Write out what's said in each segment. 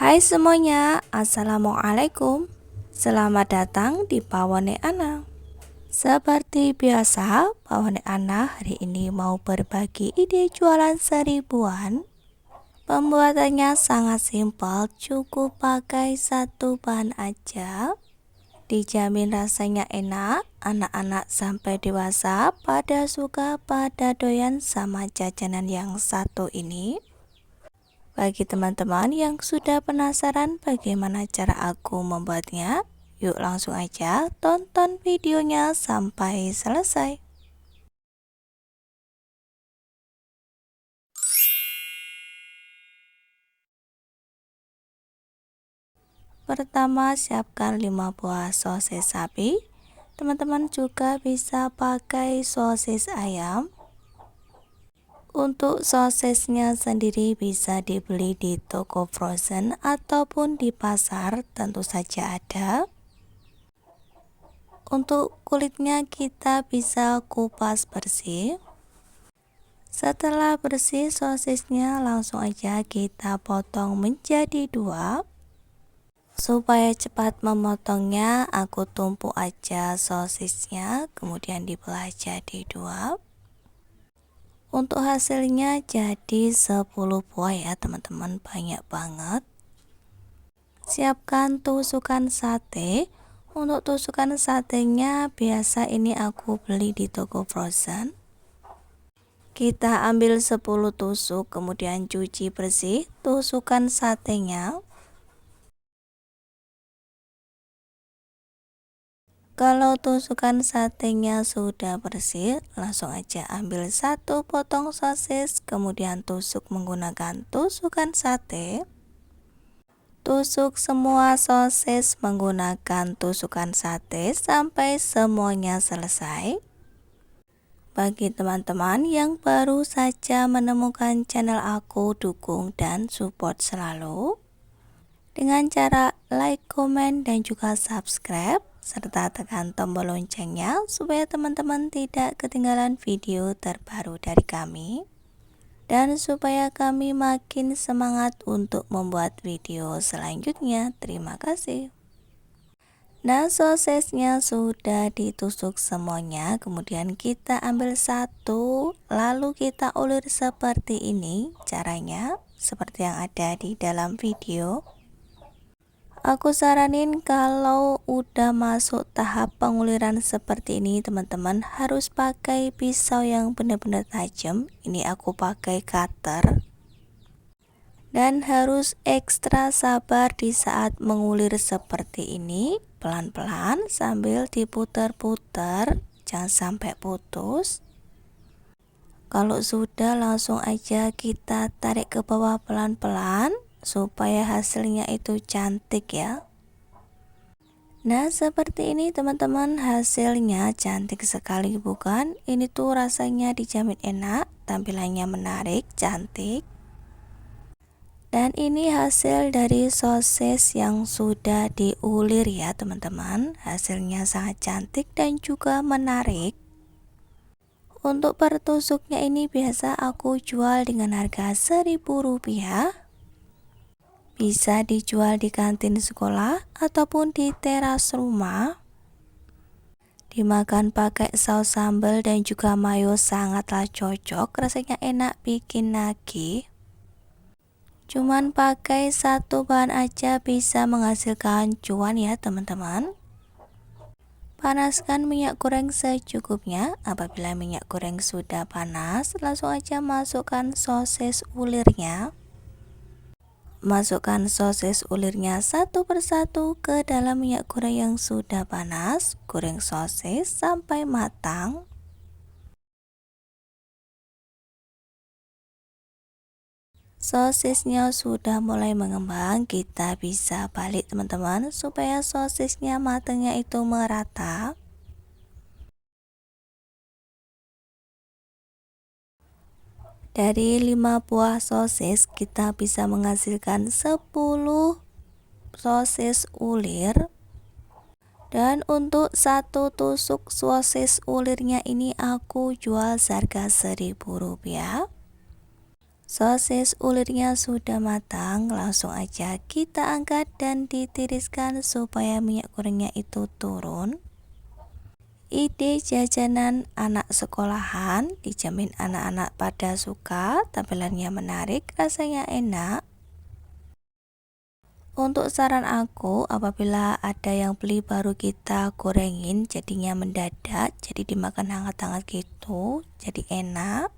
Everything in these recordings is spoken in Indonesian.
Hai semuanya, Assalamualaikum. Selamat datang di Pawane Ana. Seperti biasa, Pawane Ana hari ini mau berbagi ide jualan seribuan. Pembuatannya sangat simpel, cukup pakai satu bahan aja. Dijamin rasanya enak, anak-anak sampai dewasa pada suka pada doyan sama jajanan yang satu ini. Bagi teman-teman yang sudah penasaran bagaimana cara aku membuatnya, yuk langsung aja tonton videonya sampai selesai. Pertama, siapkan 5 buah sosis sapi. Teman-teman juga bisa pakai sosis ayam. Untuk sosisnya sendiri bisa dibeli di toko frozen ataupun di pasar, tentu saja ada. Untuk kulitnya kita bisa kupas bersih. Setelah bersih sosisnya, langsung aja kita potong menjadi 2. Supaya cepat memotongnya, aku tumpuk aja sosisnya, kemudian dibelah jadi 2. Untuk hasilnya jadi 10 buah ya teman-teman, banyak banget. Siapkan tusukan sate. Untuk tusukan satenya biasa ini aku beli di toko frozen. Kita ambil 10 tusuk, kemudian cuci bersih tusukan satenya. Kalau tusukan satenya sudah bersih, langsung aja ambil satu potong sosis, kemudian tusuk menggunakan tusukan sate. Tusuk semua sosis menggunakan tusukan sate sampai semuanya selesai. Bagi teman-teman yang baru saja menemukan channel aku, dukung dan support selalu dengan cara like, komen, dan juga subscribe, serta tekan tombol loncengnya supaya teman-teman tidak ketinggalan video terbaru dari kami, dan supaya kami makin semangat untuk membuat video selanjutnya. Terima kasih. Nah, sosisnya sudah ditusuk semuanya, kemudian kita ambil satu, lalu kita ulur seperti ini. Caranya seperti yang ada di dalam video. Aku saranin kalau udah masuk tahap penguliran seperti ini, teman-teman harus pakai pisau yang benar-benar tajam. Ini aku pakai cutter. Dan harus ekstra sabar di saat mengulir seperti ini, pelan-pelan sambil diputar-putar, jangan sampai putus. Kalau sudah, langsung aja kita tarik ke bawah pelan-pelan supaya hasilnya itu cantik ya. Nah, seperti ini teman-teman, hasilnya cantik sekali bukan? Ini tuh rasanya dijamin enak, tampilannya menarik, cantik. Dan ini hasil dari sosis yang sudah diulir ya teman-teman. Hasilnya sangat cantik dan juga menarik. Untuk per tusuknya ini biasa aku jual dengan harga Rp1.000. Bisa dijual di kantin sekolah ataupun di teras rumah. Dimakan pakai saus sambal dan juga mayo sangatlah cocok. Rasanya enak, bikin nagih. Cuman pakai satu bahan aja bisa menghasilkan cuan ya teman-teman. Panaskan minyak goreng secukupnya. Apabila minyak goreng sudah panas, langsung aja masukkan sosis ulirnya. Masukkan sosis ulirnya satu persatu ke dalam minyak goreng yang sudah panas. Goreng sosis sampai matang. Sosisnya sudah mulai mengembang, kita bisa balik teman-teman supaya sosisnya matangnya itu merata. Dari 5 buah sosis kita bisa menghasilkan 10 sosis ulir. Dan untuk satu tusuk sosis ulirnya ini aku jual seharga Rp1.000. Sosis ulirnya sudah matang, langsung aja kita angkat dan ditiriskan supaya minyak gorengnya itu turun. Ide jajanan anak sekolahan, dijamin anak-anak pada suka, tampilannya menarik, rasanya enak. Untuk saran aku, apabila ada yang beli baru kita gorengin jadinya mendadak, jadi dimakan hangat-hangat gitu, jadi enak.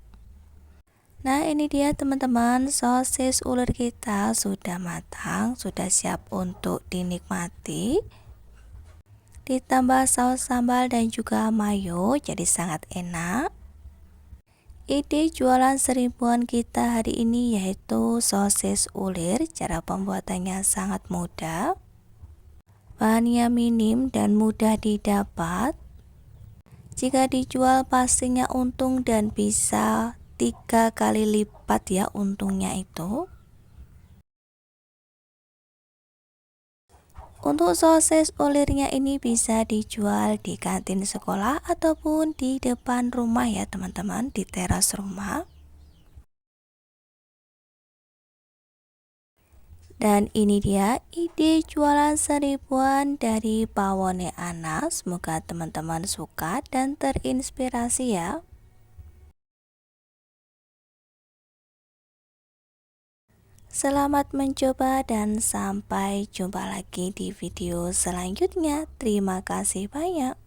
Nah, ini dia teman-teman, sosis ular kita sudah matang, sudah siap untuk dinikmati. Ditambah saus sambal dan juga mayo, jadi sangat enak. Ide jualan seribuan kita hari ini yaitu sosis ulir. Cara pembuatannya sangat mudah. Bahannya minim dan mudah didapat. Jika dijual pastinya untung dan bisa 3 kali lipat ya untungnya itu. Untuk sosis ulirnya ini bisa dijual di kantin sekolah ataupun di depan rumah ya teman-teman, di teras rumah. Dan ini dia ide jualan seribuan dari Pawone Ana. Semoga teman-teman suka dan terinspirasi ya. Selamat mencoba dan sampai jumpa lagi di video selanjutnya. Terima kasih banyak.